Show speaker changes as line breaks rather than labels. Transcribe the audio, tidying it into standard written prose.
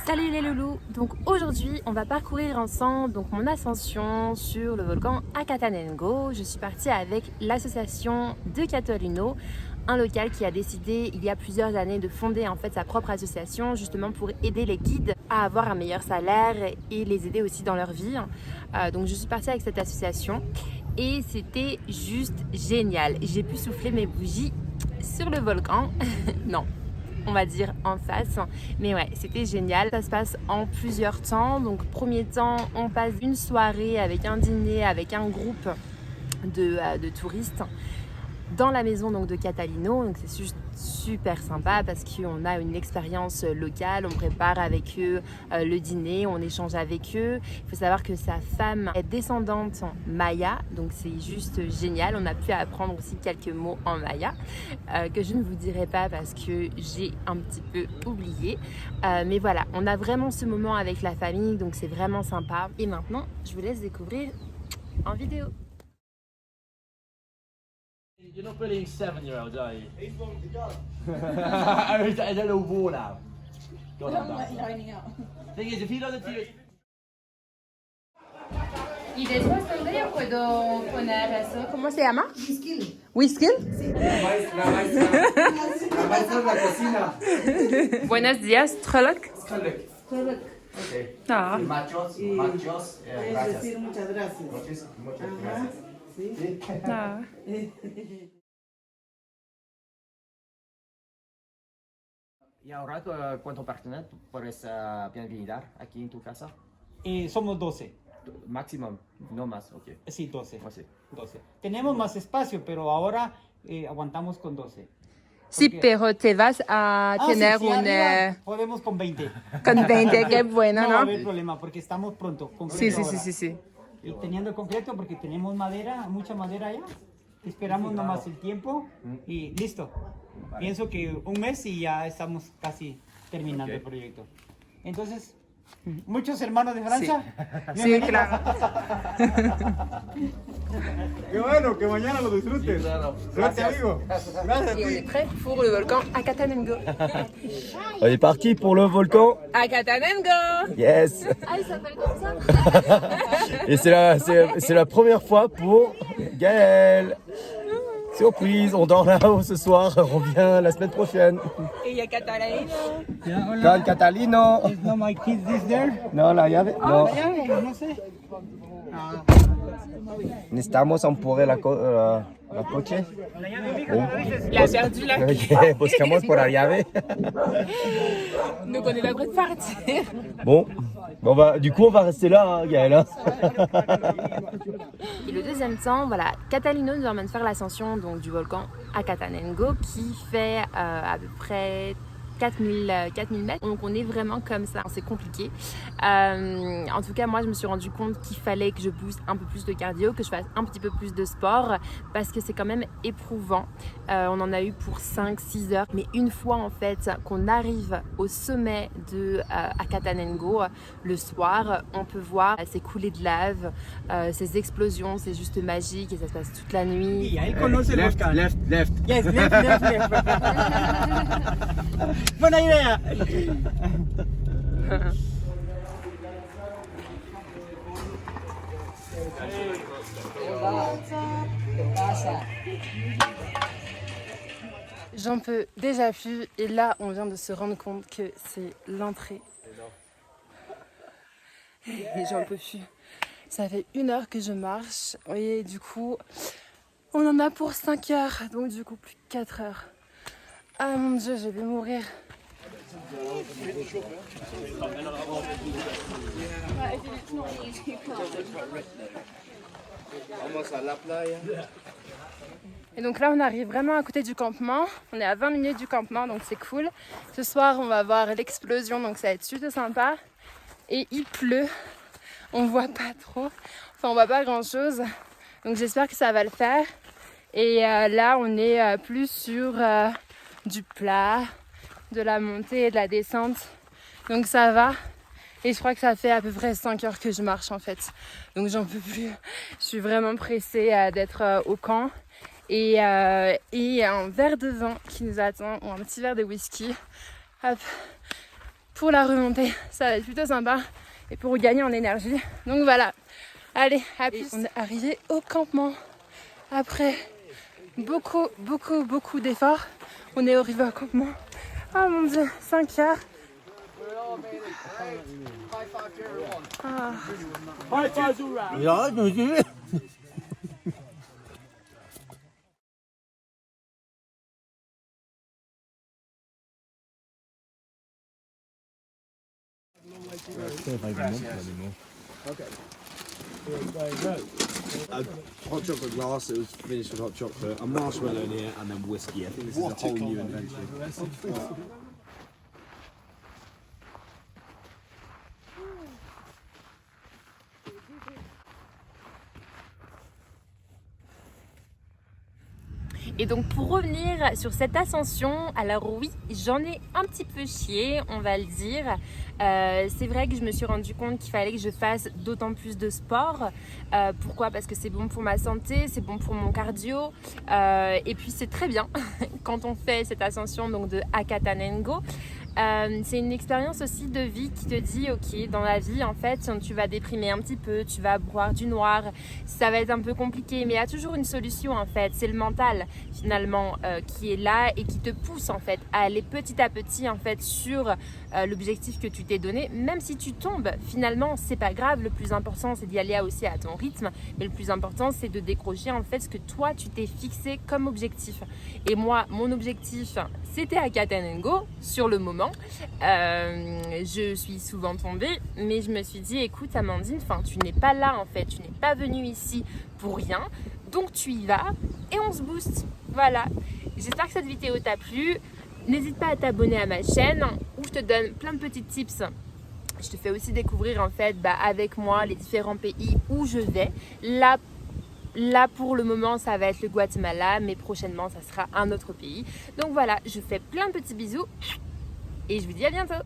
Salut les loulous. Donc aujourd'hui on va parcourir ensemble mon ascension sur le volcan Akatanengo. Je suis partie avec l'association de Catalino, un local qui a décidé il y a plusieurs années de fonder en fait sa propre association justement pour aider les guides à avoir un meilleur salaire et les aider aussi dans leur vie. Donc je suis partie avec cette association et c'était juste génial. J'ai pu souffler mes bougies sur le volcan. Non, on va dire en face, mais ouais, c'était génial. Ça se passe en plusieurs temps. Donc premier temps, on passe une soirée avec un dîner avec un groupe de touristes dans la maison donc de Catalino. Donc c'est juste super sympa parce qu'on a une expérience locale, on prépare avec eux le dîner, on échange avec eux. Il faut savoir que sa femme est descendante maya, donc c'est juste génial. On a pu apprendre aussi quelques mots en maya que je ne vous dirai pas parce que j'ai un petit peu oublié. Mais voilà, on a vraiment ce moment avec la famille, donc c'est vraiment sympa. Et maintenant, je vous laisse découvrir en vidéo.
You're not bullying 7-year-olds, are you? He's wanting to go. I don't know war now. God, I'm
lining up.
Thing is, if he doesn't do it.
Y después todavía puedo poner eso. ¿Cómo se llama? Whisky. Whisky. Sí. La maestra de la cocina. Buenos días, Trolloc.
Trolloc.
Okay.
Ah.
Machos.
Es decir, muchas gracias.
Muchas gracias.
Sí.
Ah.
Y ahora, ¿cuántas personas puedes bienvenir aquí en tu casa?
Somos 12.
Máximo, no más, ok.
Sí, 12.
Oh, sí.
12. Tenemos más espacio, pero ahora aguantamos con 12.
Sí,
Porque-
pero te vas a tener
sí, arriba podemos con 20.
con 20, qué bueno,
No va a
¿no?
haber problema porque estamos pronto. Concreto
Sí, sí,
ahora.
sí.
Y teniendo concreto porque tenemos madera, mucha madera allá. Esperamos nomás el tiempo y listo. Pienso que un mes y ya estamos casi terminando el proyecto. Entonces, muchos hermanos de Francia.
Sí, claro.
Qué bueno, que mañana lo disfrutes.
Claro.
Suerte, amigo. Gracias a
Et on
ti.
est prêt pour le volcan Akatanengo.
On est parti pour le volcan.
Akatanengo.
Yes.
Ah, il s'appelle comme ça.
Et c'est la première fois pour Gaël. Surprise, on dort là-haut ce soir, on revient la semaine prochaine.
Et il y a Catalino.
Con Catalino.
Is no my kids this there?
No, la llave. No.
No sé.
Necesitamos empujar la coche. Bon.
Il a perdu la clé.
Ok, buscamos por la llave.
Donc on est pas prêt de partir.
Bon, bah, du coup on va rester là, hein, Gaël. Hein.
Et le deuxième temps, voilà, Catalino nous emmène faire l'ascension donc du volcan Akatanengo qui fait à peu près 4000 mètres. Donc on est vraiment comme ça, c'est compliqué. En tout cas, moi je me suis rendu compte qu'il fallait que je booste un peu plus de cardio, que je fasse un petit peu plus de sport parce que c'est quand même éprouvant. On en a eu pour 5-6 heures. Mais une fois en fait qu'on arrive au sommet de Akatanengo, le soir, on peut voir ces coulées de lave, ces explosions, c'est juste magique et ça se passe toute la nuit.
Y ahí conoce el volcán.
Left.
Yes, left. Buena idea.
J'en peux déjà plus et là on vient de se rendre compte que c'est l'entrée. Et j'en peux plus. Ça fait 1 heure que je marche et du coup on en a pour 5 heures, donc du coup plus que 4 heures. Ah mon dieu, je vais mourir. Et donc là on arrive vraiment à côté du campement, on est à 20 minutes du campement donc c'est cool. Ce soir on va voir l'explosion donc ça va être super sympa. Et il pleut, on voit pas trop, enfin on voit pas grand chose. Donc j'espère que ça va le faire. Et là on est plus sur du plat, de la montée et de la descente. Donc ça va. Et je crois que ça fait à peu près 5 heures que je marche en fait. Donc j'en peux plus. Je suis vraiment pressée d'être au camp. Et un verre de vin qui nous attend, ou un petit verre de whisky. Hop. pour la remontée. Ça va être plutôt sympa et pour gagner en énergie. Donc voilà, allez, à plus. On est arrivé au campement après beaucoup d'efforts. On est arrivé au campement. Oh mon dieu, 5 heures. Ah.
Ja, monsieur.
Hot chocolate glass, it was finished with hot chocolate, a marshmallow in here, and then whiskey. I think this is a whole new invention.
Et donc pour revenir sur cette ascension, alors oui, j'en ai un petit peu chié, on va le dire. C'est vrai que je me suis rendu compte qu'il fallait que je fasse d'autant plus de sport. Pourquoi? Parce que c'est bon pour ma santé, c'est bon pour mon cardio. Et puis c'est très bien quand on fait cette ascension donc de Akatanengo. C'est une expérience aussi de vie qui te dit ok, dans la vie en fait tu vas déprimer un petit peu, tu vas boire du noir, ça va être un peu compliqué, mais il y a toujours une solution en fait. C'est le mental finalement qui est là et qui te pousse en fait à aller petit à petit en fait sur l'objectif que tu t'es donné. Même si tu tombes, finalement c'est pas grave, le plus important c'est d'y aller aussi à ton rythme, mais le plus important c'est de décrocher en fait ce que toi tu t'es fixé comme objectif. Et moi mon objectif c'était Akatanengo sur le moment. Je suis souvent tombée, mais je me suis dit écoute Amandine, tu n'es pas là en fait, tu n'es pas venue ici pour rien, donc tu y vas et on se booste. Voilà, j'espère que cette vidéo t'a plu. N'hésite pas à t'abonner à ma chaîne où je te donne plein de petits tips. Je te fais aussi découvrir en fait avec moi les différents pays où je vais. Là pour le moment ça va être le Guatemala, mais prochainement ça sera un autre pays. Donc voilà, je fais plein de petits bisous et je vous dis à bientôt.